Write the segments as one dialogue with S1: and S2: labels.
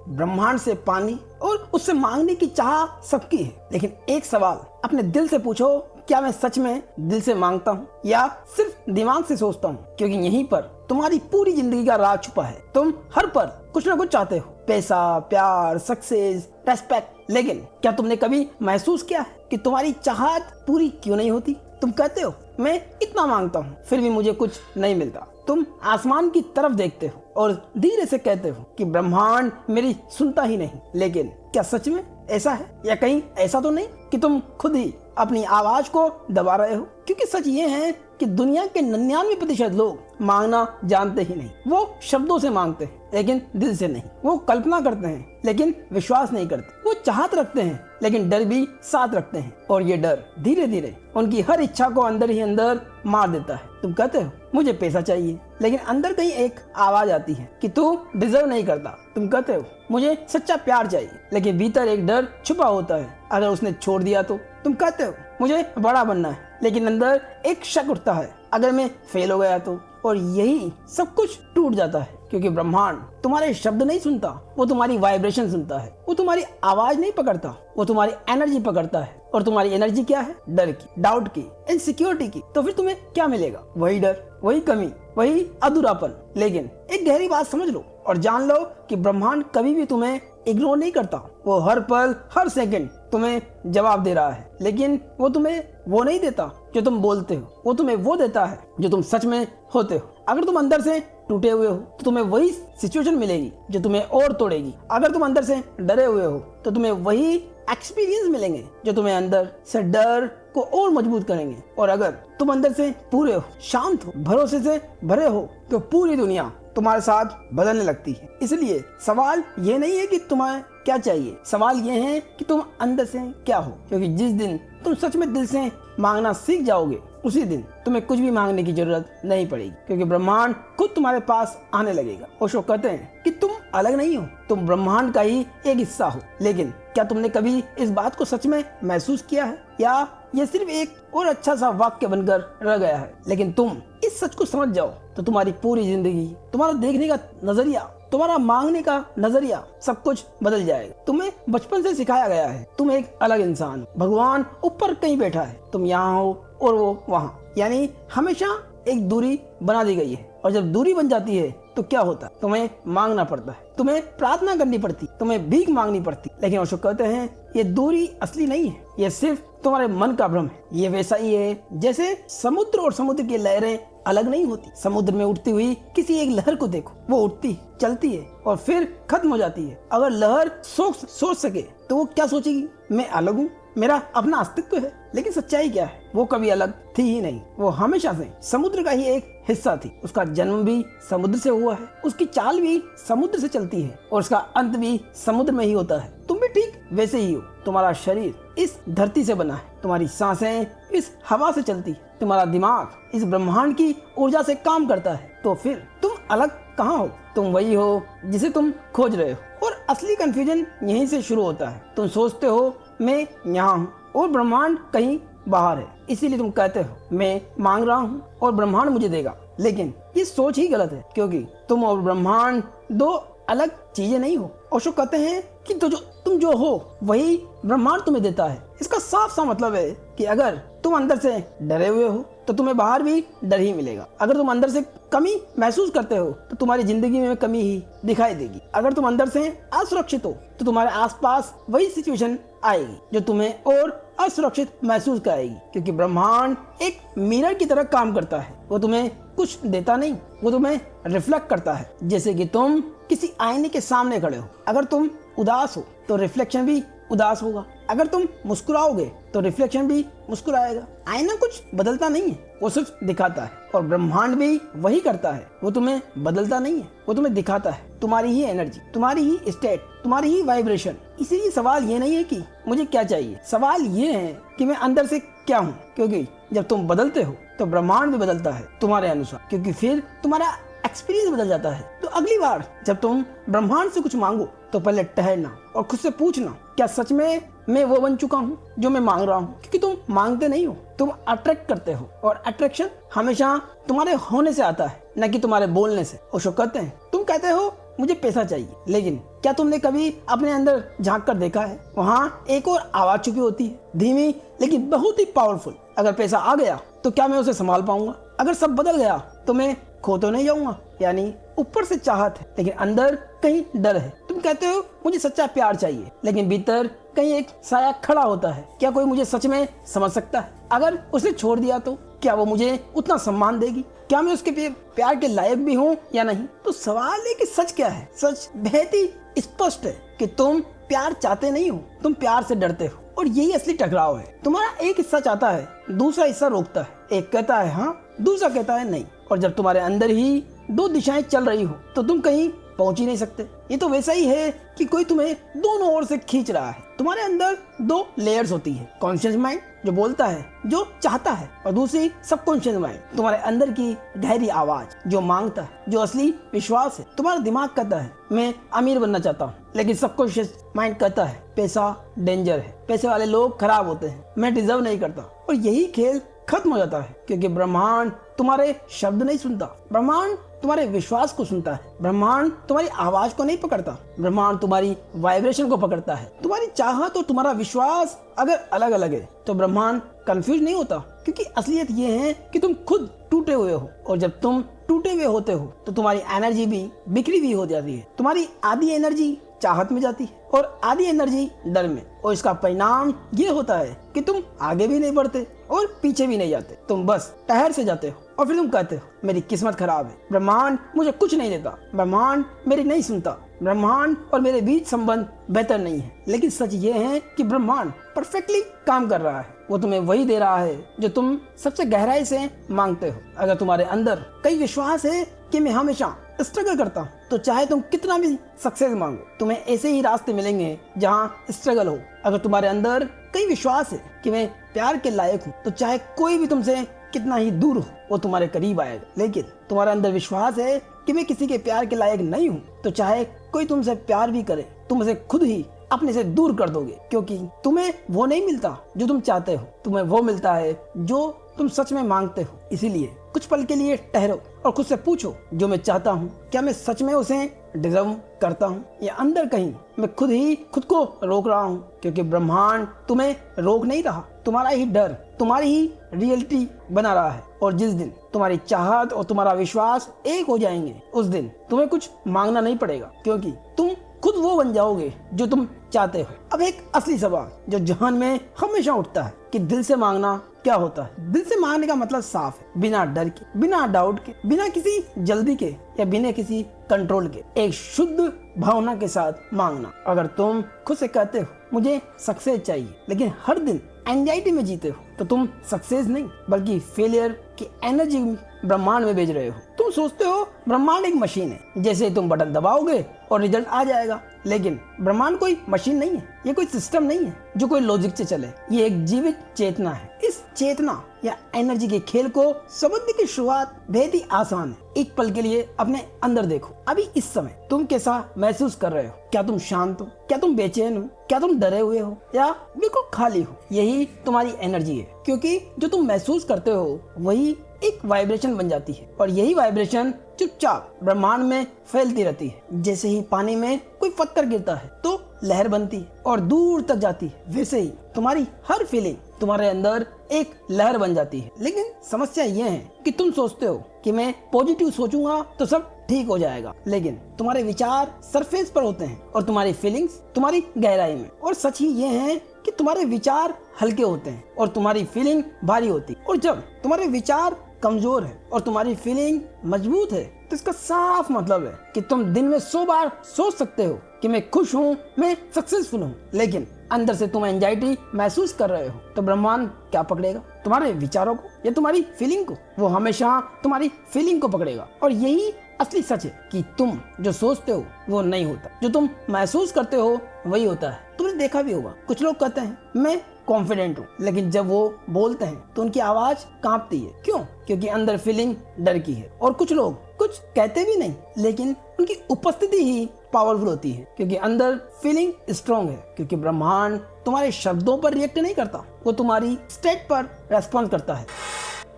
S1: ब्रह्मांड से पानी और उससे मांगने की चाह सबकी है, लेकिन एक सवाल अपने दिल से पूछो, क्या मैं सच में दिल से मांगता हूँ या सिर्फ दिमाग से सोचता हूँ? क्योंकि यहीं पर तुम्हारी पूरी जिंदगी का राज छुपा है। तुम हर पल कुछ ना कुछ चाहते हो, पैसा, प्यार, सक्सेस, रेस्पेक्ट, लेकिन क्या तुमने कभी महसूस किया है कि तुम्हारी चाहत पूरी क्यों नहीं होती? तुम कहते हो मैं इतना मांगता हूँ फिर भी मुझे कुछ नहीं मिलता। तुम आसमान की तरफ देखते हो और धीरे से कहते हो कि ब्रह्मांड मेरी सुनता ही नहीं, लेकिन क्या सच में ऐसा है? या कहीं ऐसा तो नहीं कि तुम खुद ही अपनी आवाज को दबा रहे हो? क्योंकि सच ये है कि दुनिया के 99% लोग मांगना जानते ही नहीं। वो शब्दों से मांगते हैं लेकिन दिल से नहीं। वो कल्पना करते हैं लेकिन विश्वास नहीं करते। वो चाहत रखते हैं लेकिन डर भी साथ रखते हैं, और ये डर धीरे धीरे उनकी हर इच्छा को अंदर ही अंदर मार देता है। तुम कहते हो मुझे पैसा चाहिए, लेकिन अंदर कहीं एक आवाज आती है कि तू डिजर्व नहीं करता। तुम कहते हो मुझे सच्चा प्यार चाहिए, लेकिन भीतर एक डर छुपा होता है, अगर उसने छोड़ दिया तो। तुम कहते हो मुझे बड़ा बनना है, लेकिन अंदर एक शक उठता है, अगर मैं फेल हो गया तो। और यही सब कुछ टूट जाता है, क्योंकि ब्रह्मांड तुम्हारे शब्द नहीं सुनता, वो तुम्हारी वाइब्रेशन सुनता है। वो तुम्हारी आवाज नहीं पकड़ता, वो तुम्हारी एनर्जी पकड़ता है। और तुम्हारी एनर्जी क्या है? डर की, डाउट की, इनसिक्योरिटी की। तो फिर तुम्हें क्या मिलेगा? वही डर, वही कमी, वही अधूरापन। लेकिन एक गहरी बात समझ लो और जान लो कि ब्रह्मांड कभी भी तुम्हें इग्नोर नहीं करता। वो हर पल, हर सेकंड तुम्हें जवाब दे रहा है, लेकिन वो तुम्हें वो नहीं देता जो तुम बोलते हो। वो तुम्हें वो देता है जो तुम सच में होते हो। अगर तुम अंदर से टूटे हुए हो तो तुम्हें वही सिचुएशन मिलेगी जो तुम्हें और तोड़ेगी। अगर तुम अंदर से डरे हुए हो तो तुम्हें वही एक्सपीरियंस मिलेंगे जो तुम्हें अंदर से डर को और मजबूत करेंगे। और अगर तुम अंदर से पूरे हो, शांत हो, भरोसे से भरे हो, तो पूरी दुनिया तुम्हारे साथ बदलने लगती है। इसलिए सवाल ये नहीं है कि तुम्हें क्या चाहिए, सवाल ये है कि तुम अंदर से क्या हो। क्योंकि जिस दिन तुम सच में दिल से मांगना सीख जाओगे, उसी दिन तुम्हें कुछ भी मांगने की जरूरत नहीं पड़ेगी, क्योंकि ब्रह्मांड खुद तुम्हारे पास आने लगेगा। ओशो कहते हैं कि तुम अलग नहीं हो, तुम ब्रह्मांड का ही एक हिस्सा हो। लेकिन क्या तुमने कभी इस बात को सच में महसूस किया है, या ये सिर्फ एक और अच्छा सा वाक्य बनकर रह गया है? लेकिन तुम इस सच को समझ जाओ तो तुम्हारी पूरी जिंदगी, तुम्हारा देखने का नजरिया, तुम्हारा मांगने का नजरिया, सब कुछ बदल जाएगा। तुम्हें बचपन से सिखाया गया है तुम एक अलग इंसान हो। भगवान ऊपर कहीं बैठा है, तुम यहाँ हो और वो वहाँ, यानी हमेशा एक दूरी बना दी गई है। और जब दूरी बन जाती है तो क्या होता है? तुम्हें मांगना पड़ता है, तुम्हें प्रार्थना करनी पड़ती, तुम्हें भीख मांगनी पड़ती। लेकिन ओशो कहते हैं ये दूरी असली नहीं है, ये सिर्फ तुम्हारे मन का भ्रम है। ये वैसा ही है जैसे समुद्र और समुद्र की लहरें अलग नहीं होती। समुद्र में उठती हुई किसी एक लहर को देखो, वो उठती, चलती है और फिर खत्म हो जाती है। अगर लहर सोच सके तो वो क्या सोचेगी? मैं अलग हूँ, मेरा अपना अस्तित्व है। लेकिन सच्चाई क्या है? वो कभी अलग थी ही नहीं, वो हमेशा से समुद्र का ही एक हिस्सा थी। उसका जन्म भी समुद्र से हुआ है, उसकी चाल भी समुद्र से चलती है और उसका अंत भी समुद्र में ही होता है। तुम भी ठीक वैसे ही हो। तुम्हारा शरीर इस धरती से बना है, तुम्हारी सांसें इस हवा से चलती है, तुम्हारा दिमाग इस ब्रह्मांड की ऊर्जा से काम करता है। तो फिर तुम अलग कहाँ हो? तुम वही हो जिसे तुम खोज रहे हो। और असली कंफ्यूजन यहीं से शुरू होता है। तुम सोचते हो मैं यहाँ हूँ और ब्रह्मांड कहीं बाहर है, इसीलिए तुम कहते हो मैं मांग रहा हूँ और ब्रह्मांड मुझे देगा। लेकिन ये सोच ही गलत है, क्योंकि तुम और ब्रह्मांड दो अलग चीजें नहीं हो। ओशो कहते हैं कि तुम जो हो वही ब्रह्मांड तुम्हें देता है। इसका साफ सा मतलब है कि अगर तुम अंदर से डरे हुए हो तो तुम्हें बाहर भी डर ही मिलेगा। अगर तुम अंदर से कमी महसूस करते हो तो तुम्हारी जिंदगी में कमी ही दिखाई देगी। अगर तुम अंदर से असुरक्षित हो तो तुम्हारे आसपास वही सिचुएशन आएगी जो तुम्हें और असुरक्षित महसूस कराएगी। क्योंकि ब्रह्मांड एक मिरर की तरह काम करता है, वो तुम्हें कुछ देता नहीं, वो तुम्हें रिफ्लेक्ट करता है। जैसे कि तुम किसी आईने के सामने खड़े हो, अगर तुम उदास हो तो रिफ्लेक्शन भी उदास होगा, अगर तुम मुस्कुराओगे तो रिफ्लेक्शन भी मुस्कुराएगा। आईना कुछ बदलता नहीं है, वो सिर्फ दिखाता है। और ब्रह्मांड भी वही करता है, वो तुम्हें बदलता नहीं है, वो तुम्हें दिखाता है तुम्हारी ही एनर्जी, तुम्हारी ही स्टेट, तुम्हारी ही वाइब्रेशन। इसीलिए सवाल ये नहीं है कि मुझे क्या चाहिए, सवाल ये है कि मैं अंदर से क्या हूँ। क्योंकि जब तुम बदलते हो तो ब्रह्मांड भी बदलता है तुम्हारे अनुसार, क्योंकि फिर तुम्हारा एक्सपीरियंस बदल जाता है। तो अगली बार जब तुम ब्रह्मांड से कुछ मांगो तो पहले ठहरना और खुद से पूछना, क्या सच में मैं वो बन चुका हूँ जो मैं मांग रहा हूँ? क्योंकि तुम मांगते नहीं हो, तुम अट्रैक्ट करते हो, और अट्रैक्शन हमेशा तुम्हारे होने से आता है, न कि तुम्हारे बोलने से। ओशो कहते हैं तुम कहते हो मुझे पैसा चाहिए, लेकिन क्या तुमने कभी अपने अंदर झांक कर देखा है? वहाँ एक और आवाज छुपी होती है, धीमी लेकिन बहुत ही पावरफुल। अगर पैसा आ गया तो क्या मैं उसे संभाल पाऊंगा? अगर सब बदल गया तो मैं खो तो नहीं जाऊंगा? यानी ऊपर से चाहत है लेकिन अंदर कहीं डर है। तुम कहते हो मुझे सच्चा प्यार चाहिए, लेकिन भीतर कहीं एक साया खड़ा होता है। क्या कोई मुझे सच में समझ सकता है? अगर उसे छोड़ दिया तो क्या वो मुझे उतना सम्मान देगी? क्या मैं उसके प्यार के लायक भी हूँ या नहीं? तो सवाल है कि सच क्या है? सच बेहद ही स्पष्ट है कि तुम प्यार चाहते नहीं हो, तुम प्यार से डरते हो। और यही असली टकराव है। तुम्हारा एक हिस्सा चाहता है, दूसरा हिस्सा रोकता है। एक कहता है हाँ, दूसरा कहता है नहीं। और जब तुम्हारे अंदर ही दो दिशाएं चल रही हो तो तुम कहीं पहुंच ही नहीं सकते। ये तो वैसा ही है कि कोई तुम्हें दोनों ओर से खींच रहा है। तुम्हारे अंदर दो लेयर्स होती है, कॉन्शियस माइंड जो बोलता है, जो चाहता है, और दूसरी सबकॉन्शियस माइंड, तुम्हारे अंदर की गहरी आवाज जो मांगता है, जो असली विश्वास है। तुम्हारा दिमाग कहता है मैं अमीर बनना चाहता हूँ, लेकिन सबकॉन्शियस माइंड कहता है पैसा डेंजर है, पैसे वाले लोग खराब होते हैं, मैं डिजर्व नहीं करता। और यही खेल खत्म हो जाता है, क्योंकि ब्रह्मांड तुम्हारे शब्द नहीं सुनता, ब्रह्मांड तुम्हारे विश्वास को सुनता है। ब्रह्मांड तुम्हारी आवाज को नहीं पकड़ता, ब्रह्मांड तुम्हारी वाइब्रेशन को पकड़ता है। तुम्हारी चाहत और तुम्हारा विश्वास अगर अलग अलग है तो ब्रह्मांड कंफ्यूज नहीं होता, क्योंकि असलियत ये है कि तुम खुद टूटे हुए हो। और जब तुम टूटे हुए होते हो तो तुम्हारी एनर्जी भी बिखरी हुई हो जाती है। तुम्हारी आधी एनर्जी चाहत में जाती है और आधी एनर्जी डर में। और इसका परिणाम ये होता है कि तुम आगे भी नहीं बढ़ते और पीछे भी नहीं जाते, तुम बस ठहर से जाते हो। और फिर तुम कहते हो मेरी किस्मत खराब है, ब्रह्मांड मुझे कुछ नहीं देता, ब्रह्मांड मेरी नहीं सुनता, ब्रह्मांड और मेरे बीच संबंध बेहतर नहीं है। लेकिन सच ये है कि ब्रह्मांड परफेक्टली काम कर रहा है। वो तुम्हें वही दे रहा है जो तुम सबसे गहराई से मांगते हो। अगर तुम्हारे अंदर कई विश्वास है कि मैं हमेशा स्ट्रगल करता हूँ, तो चाहे तुम कितना भी सक्सेस मांगो, तुम्हें ऐसे ही रास्ते मिलेंगे जहाँ स्ट्रगल हो। अगर तुम्हारे अंदर कई विश्वास है कि मैं प्यार के लायक हूँ, तो चाहे कोई भी तुमसे कितना ही दूर हो वो तुम्हारे करीब आएगा। लेकिन तुम्हारे अंदर विश्वास है कि मैं किसी के प्यार के लायक नहीं हूँ, तो चाहे कोई तुमसे प्यार भी करे, तुम उसे खुद ही अपने से दूर कर दोगे, क्योंकि तुम्हें वो नहीं मिलता जो तुम चाहते हो, तुम्हें वो मिलता है जो तुम सच में मांगते हो। इसीलिए कुछ पल के लिए ठहरो और खुद से पूछो, जो मैं चाहता हूँ क्या मैं सच में उसे डिजर्व करता हूँ, या अंदर कहीं मैं खुद ही खुद को रोक रहा हूँ? क्योंकि ब्रह्मांड तुम्हें रोक नहीं रहा, तुम्हारा ही डर तुम्हारी ही रियलिटी बना रहा है। और जिस दिन तुम्हारी चाहत और तुम्हारा विश्वास एक हो जाएंगे, उस दिन तुम्हें कुछ मांगना नहीं पड़ेगा, क्योंकि तुम खुद वो बन जाओगे जो तुम चाहते हो। अब एक असली सवाल जो जहन में हमेशा उठता है कि दिल से मांगना क्या होता है? दिल से मांगने का मतलब साफ है, बिना डर के, बिना डाउट के, बिना किसी जल्दी के या बिना किसी कंट्रोल के, एक शुद्ध भावना के साथ मांगना। अगर तुम खुद से कहते हो मुझे सक्सेस चाहिए, लेकिन हर दिन एंजाइटी में जीते हो, तो तुम सक्सेस नहीं बल्कि फेलियर की एनर्जी ब्रह्मांड में भेज रहे हो। तुम सोचते हो ब्रह्मांड एक मशीन है, जैसे तुम बटन दबाओगे और रिजल्ट आ जाएगा। लेकिन ब्रह्मांड कोई मशीन नहीं है, ये कोई सिस्टम नहीं है जो कोई लॉजिक से चले, ये एक जीवित चेतना है। इस चेतना या एनर्जी के खेल को समझने की शुरुआत बेहद ही आसान है। एक पल के लिए अपने अंदर देखो, अभी इस समय तुम कैसा महसूस कर रहे हो? क्या तुम शांत हो? क्या तुम बेचैन हो? क्या तुम डरे हुए हो या बिल्कुल खाली हो? यही तुम्हारी एनर्जी है, क्योंकि जो तुम महसूस करते हो वही एक वाइब्रेशन बन जाती है, और यही वाइब्रेशन चुपचाप ब्रह्मांड में फैलती रहती है। जैसे ही पानी में कोई पत्थर गिरता है तो लहर बनती है और दूर तक जाती है, वैसे ही तुम्हारी हर फीलिंग तुम्हारे अंदर एक लहर बन जाती है। लेकिन समस्या ये है कि तुम सोचते हो कि मैं पॉजिटिव सोचूंगा तो सब ठीक हो जाएगा, लेकिन तुम्हारे विचार सरफेस पर होते हैं और तुम्हारी फीलिंग्स तुम्हारी गहराई में। और सच ही ये है कि तुम्हारे विचार हल्के होते हैं और तुम्हारी फीलिंग भारी होती है। और जब तुम्हारे विचार कमजोर है और तुम्हारी फीलिंग मजबूत है, तो इसका साफ मतलब है कि तुम दिन में 100 बार सोच सकते हो कि मैं खुश हूँ, मैं सक्सेसफुल हूँ, लेकिन अंदर से तुम एंजाइटी महसूस कर रहे हो, तो ब्रह्मांड क्या पकड़ेगा? तुम्हारे विचारों को या तुम्हारी फीलिंग को? वो हमेशा तुम्हारी फीलिंग को पकड़ेगा। और यही असली सच है कि तुम जो सोचते हो वो नहीं होता, जो तुम महसूस करते हो वही होता है। तुमने देखा भी होगा, कुछ लोग कहते हैं मैं कॉन्फिडेंट हूँ, लेकिन जब वो बोलते हैं तो उनकी आवाज कांपती है। क्यों? क्योंकि अंदर फीलिंग डर की है। और कुछ लोग कुछ कहते भी नहीं, लेकिन उनकी उपस्थिति ही पावरफुल होती है, क्योंकि अंदर फीलिंग स्ट्रॉन्ग है। क्योंकि ब्रह्मांड तुम्हारे शब्दों पर रिएक्ट नहीं करता, वो तुम्हारी स्टेट पर रेस्पॉन्स करता है।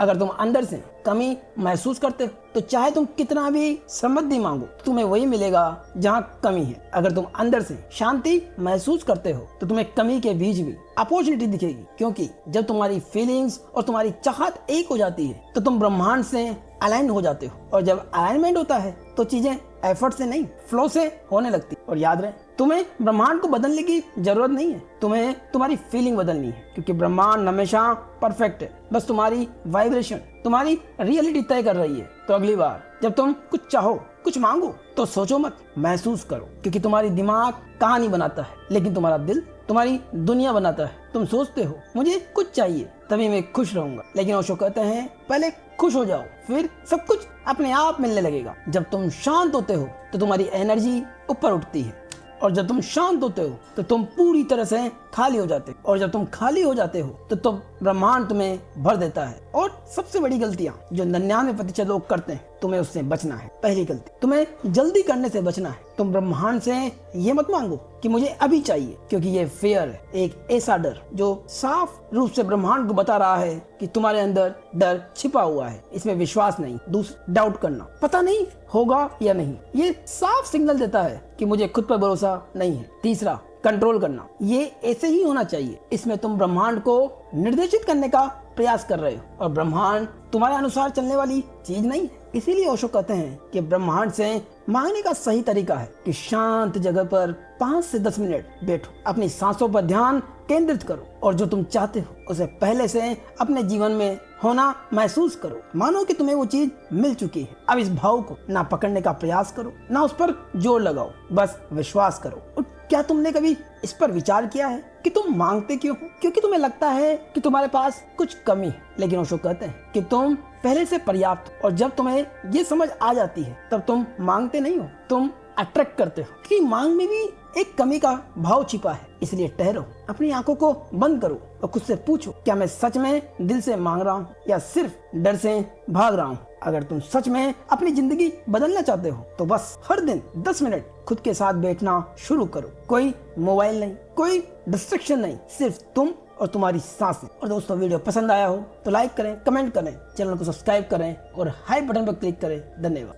S1: अगर तुम अंदर से कमी महसूस करते हो तो चाहे तुम कितना भी समृद्धि मांगो तुम्हें वही मिलेगा जहाँ कमी है। अगर तुम अंदर से शांति महसूस करते हो तो तुम्हें कमी के बीच भी अपॉर्चुनिटी दिखेगी, क्योंकि जब तुम्हारी फीलिंग्स और तुम्हारी चाहत एक हो जाती है तो तुम ब्रह्मांड से अलाइन हो जाते हो, और जब अलाइनमेंट होता है तो चीजें एफर्ट से नहीं फ्लो से होने लगती। और याद रहे, तुम्हें ब्रह्मांड को बदलने की जरूरत नहीं है, तुम्हें तुम्हारी फीलिंग बदलनी है, क्योंकि ब्रह्मांड हमेशा परफेक्ट है, बस तुम्हारी वाइब्रेशन तुम्हारी रियलिटी तय कर रही है। तो अगली बार जब तुम कुछ चाहो, कुछ मांगो, तो सोचो मत, महसूस करो, क्योंकि तुम्हारी दिमाग कहानी बनाता है लेकिन तुम्हारा दिल तुम्हारी दुनिया बनाता है। तुम सोचते हो मुझे कुछ चाहिए तभी मैं खुश रहूंगा, लेकिन ओशो कहते हैं पहले खुश हो जाओ, फिर सब कुछ अपने आप मिलने लगेगा। जब तुम शांत होते हो तो तुम्हारी एनर्जी ऊपर उठती है, और जब तुम शांत होते हो तो तुम पूरी तरह से खाली हो जाते हो, और जब तुम खाली हो जाते हो तो तुम ब्रह्मांड तुम्हें भर देता है। और सबसे बड़ी गलतियां जो 99% लोग करते हैं, तुम्हें उससे बचना है। पहली गलती, तुम्हें जल्दी करने से बचना है। तुम ब्रह्मांड से ये मत मांगो कि मुझे अभी चाहिए, क्योंकि ये फेयर है, एक ऐसा डर जो साफ रूप से ब्रह्मांड को बता रहा है कि तुम्हारे अंदर डर छिपा हुआ है, इसमें विश्वास नहीं। दूसरा, डाउट करना, पता नहीं होगा या नहीं, ये साफ सिग्नल देता है कि मुझे खुद पर भरोसा नहीं है। तीसरा, कंट्रोल करना, ये ऐसे ही होना चाहिए, इसमें तुम ब्रह्मांड को निर्देशित करने का प्रयास कर रहे हो, और ब्रह्मांड तुम्हारे अनुसार चलने वाली चीज नहीं है। इसीलिए ओशो कहते हैं कि ब्रह्मांड से मांगने का सही तरीका है कि शांत जगह पर 5 से 10 मिनट बैठो, अपनी सांसों पर ध्यान केंद्रित करो, और जो तुम चाहते हो उसे पहले से अपने जीवन में होना महसूस करो। मानो कि तुम्हें वो चीज मिल चुकी है। अब इस भाव को ना पकड़ने का प्रयास करो, ना उस पर जोर लगाओ, बस विश्वास करो। और क्या तुमने कभी इस पर विचार किया है कि तुम मांगते क्यों हो? क्योंकि तुम्हें लगता है कि तुम्हारे पास कुछ कमी है, लेकिन ओशो कहते हैं कि तुम पहले से पर्याप्त हो, और जब तुम्हें ये समझ आ जाती है तब तुम मांगते नहीं हो, तुम अट्रैक्ट करते हो, कि मांग में भी एक कमी का भाव छिपा है। इसलिए ठहरो, अपनी आंखों को बंद करो और खुद से पूछो, क्या मैं सच में दिल से मांग रहा हूँ या सिर्फ डर से भाग रहा हूँ? अगर तुम सच में अपनी जिंदगी बदलना चाहते हो तो बस हर दिन 10 मिनट खुद के साथ बैठना शुरू करो। कोई मोबाइल नहीं, कोई डिस्ट्रैक्शन नहीं, सिर्फ तुम और तुम्हारी सांसें। और दोस्तों, वीडियो पसंद आया हो तो लाइक करें, कमेंट करें, चैनल को सब्सक्राइब करें और हाई बटन पर क्लिक करें। धन्यवाद।